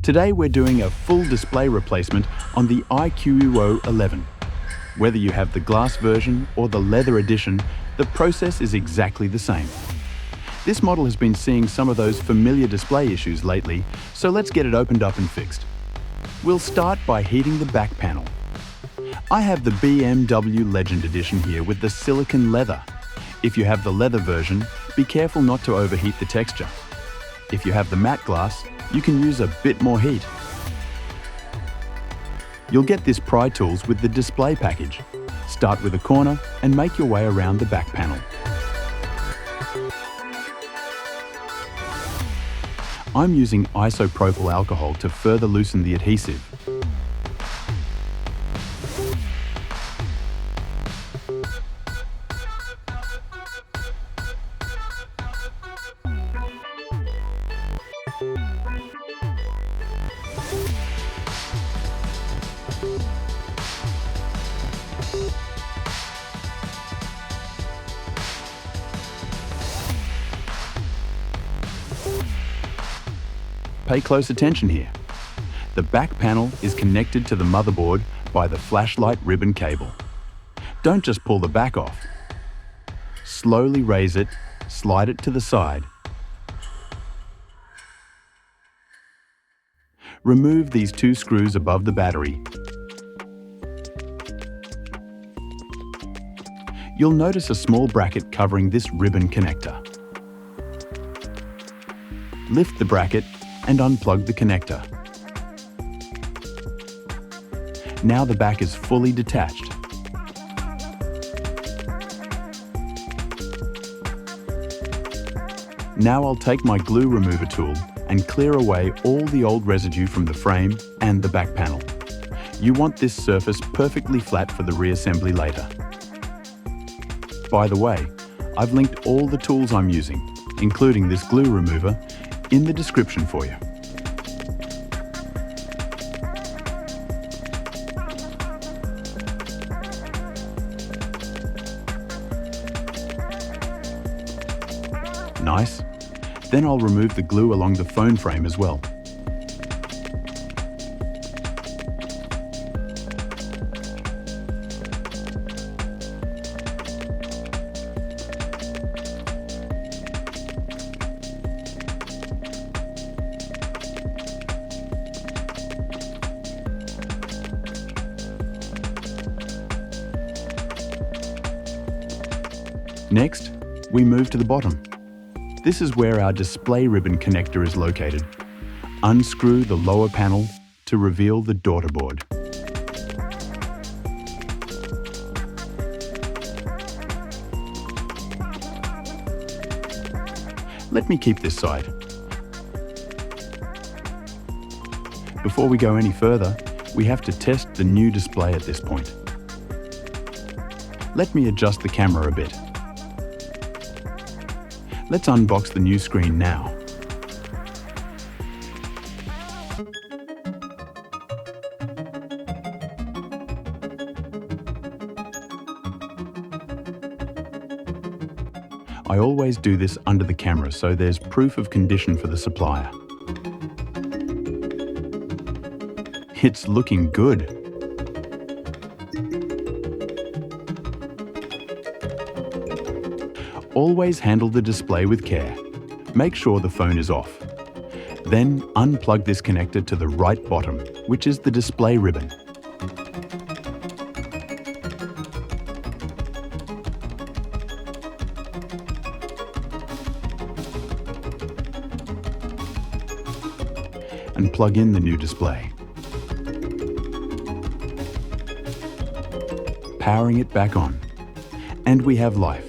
Today we're doing a full display replacement on the IQOO 11. Whether you have the glass version or the leather edition, the process is exactly the same. This model has been seeing some of those familiar display issues lately, so let's get it opened up and fixed. We'll start by heating the back panel. I have the BMW Legend Edition here with the silicone leather. If you have the leather version, be careful not to overheat the texture. If you have the matte glass, you can use a bit more heat. You'll get this pry tools with the display package. Start with a corner and make your way around the back panel. I'm using isopropyl alcohol to further loosen the adhesive. Pay close attention here. The back panel is connected to the motherboard by the flashlight ribbon cable. Don't just pull the back off. Slowly raise it, slide it to the side. Remove these two screws above the battery. You'll notice a small bracket covering this ribbon connector. Lift the bracket and unplug the connector. Now the back is fully detached. Now I'll take my glue remover tool and clear away all the old residue from the frame and the back panel. You want this surface perfectly flat for the reassembly later. By the way, I've linked all the tools I'm using, including this glue remover, in the description for you. Nice. Then I'll remove the glue along the phone frame as well. Next, we move to the bottom. This is where our display ribbon connector is located. Unscrew the lower panel to reveal the daughter board. Let me keep this side. Before we go any further, we have to test the new display at this point. Let me adjust the camera a bit. Let's unbox the new screen now. I always do this under the camera so there's proof of condition for the supplier. It's looking good. Always handle the display with care. Make sure the phone is off. Then unplug this connector to the right bottom, which is the display ribbon. And plug in the new display. Powering it back on. And we have life.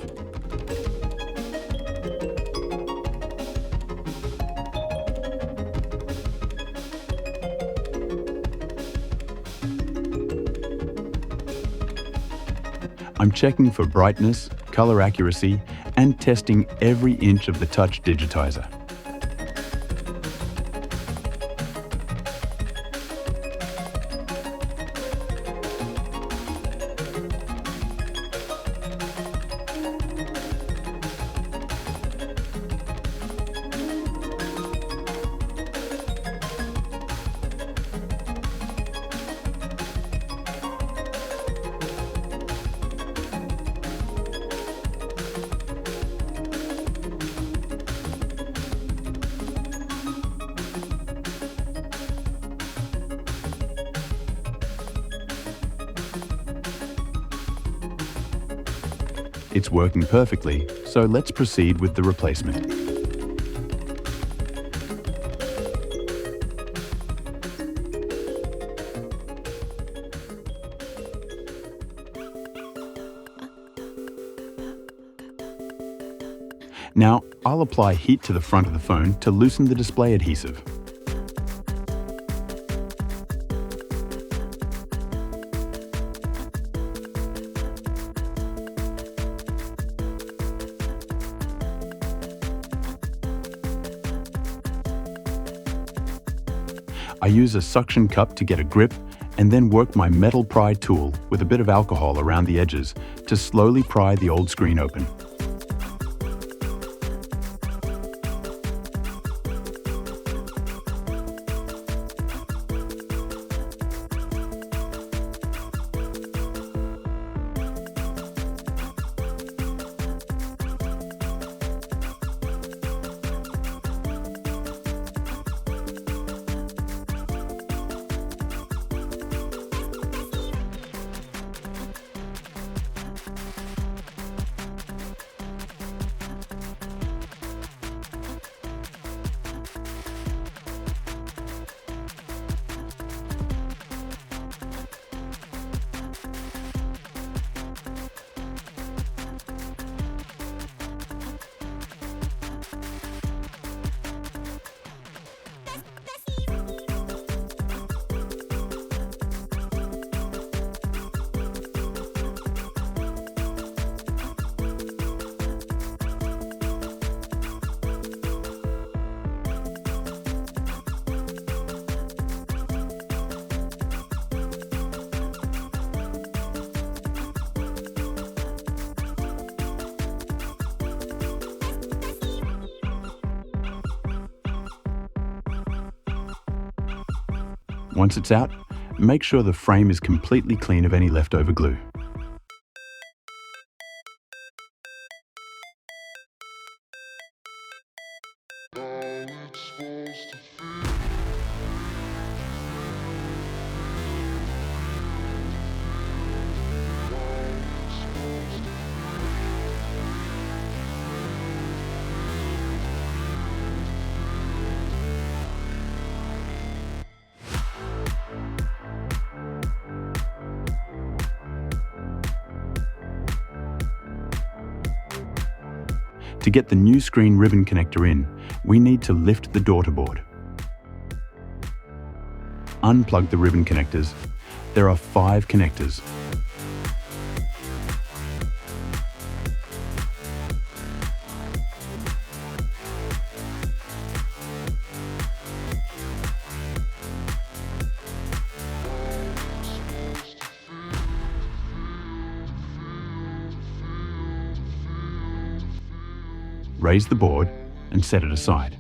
I'm checking for brightness, color accuracy, and testing every inch of the touch digitizer. It's working perfectly, so let's proceed with the replacement. Now, I'll apply heat to the front of the phone to loosen the display adhesive. I use a suction cup to get a grip and then work my metal pry tool with a bit of alcohol around the edges to slowly pry the old screen open. Once it's out, make sure the frame is completely clean of any leftover glue. To get the new screen ribbon connector in, we need to lift the daughter board. Unplug the ribbon connectors. There are 5 connectors. Raise the board and set it aside.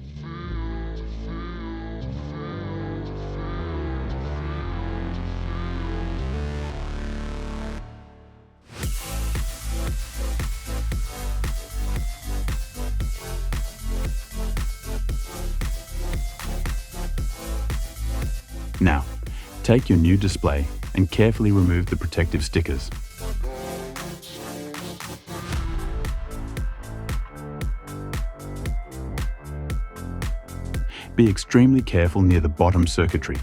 Now, take your new display and carefully remove the protective stickers. Be extremely careful near the bottom circuitry.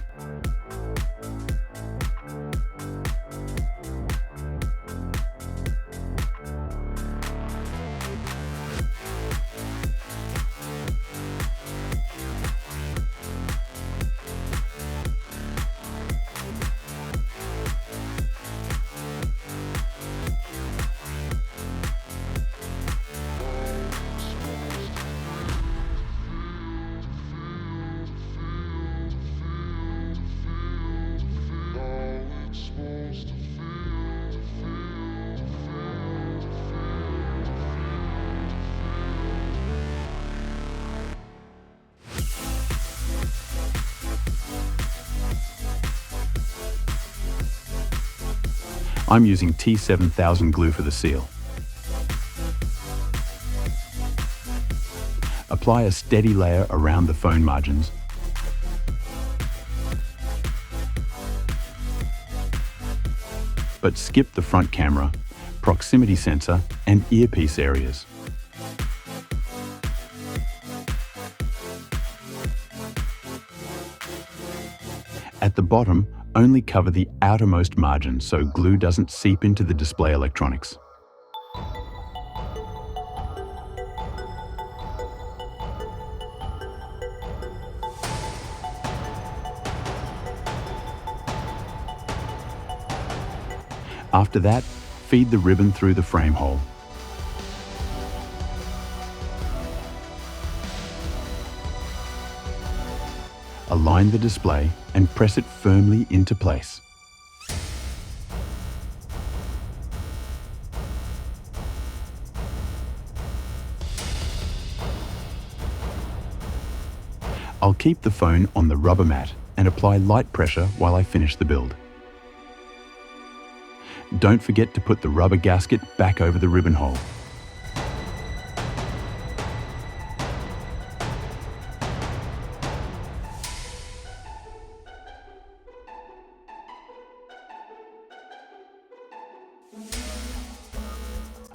I'm using T7000 glue for the seal. Apply a steady layer around the phone margins. But skip the front camera, proximity sensor, and earpiece areas. At the bottom, only cover the outermost margin so glue doesn't seep into the display electronics. After that, feed the ribbon through the frame hole. Align the display and press it firmly into place. I'll keep the phone on the rubber mat and apply light pressure while I finish the build. Don't forget to put the rubber gasket back over the ribbon hole.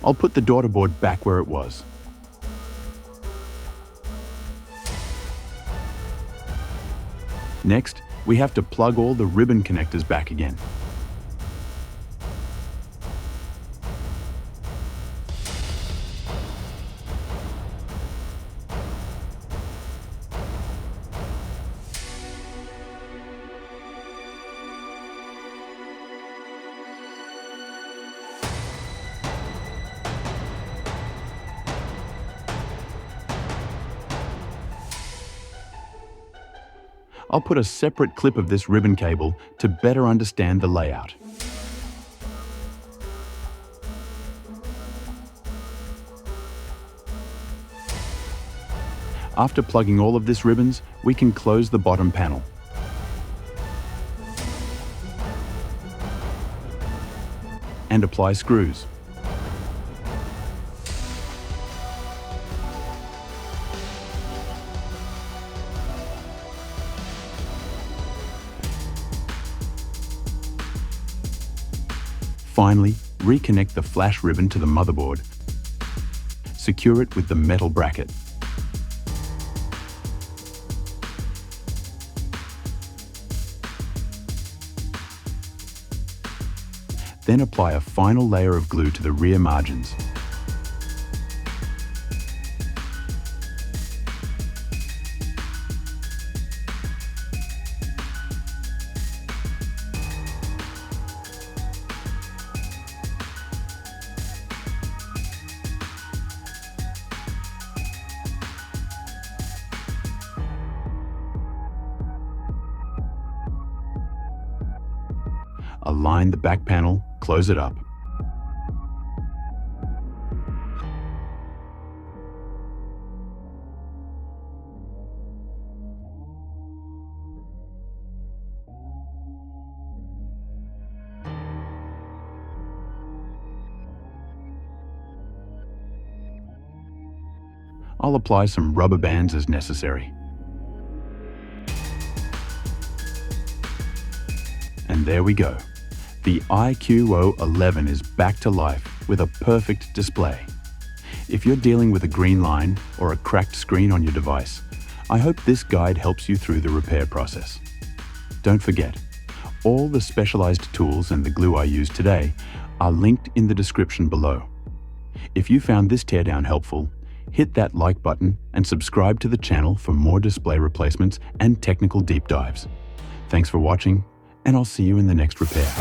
I'll put the daughter board back where it was. Next, we have to plug all the ribbon connectors back again. I'll put a separate clip of this ribbon cable to better understand the layout. After plugging all of this ribbons, we can close the bottom panel. And apply screws. Finally, reconnect the flash ribbon to the motherboard. Secure it with the metal bracket. Then apply a final layer of glue to the rear margins. Align the back panel, close it up. I'll apply some rubber bands as necessary. And there we go. The IQOO 11 is back to life with a perfect display. If you're dealing with a green line or a cracked screen on your device, I hope this guide helps you through the repair process. Don't forget, all the specialized tools and the glue I used today are linked in the description below. If you found this teardown helpful, hit that like button and subscribe to the channel for more display replacements and technical deep dives. Thanks for watching, and I'll see you in the next repair.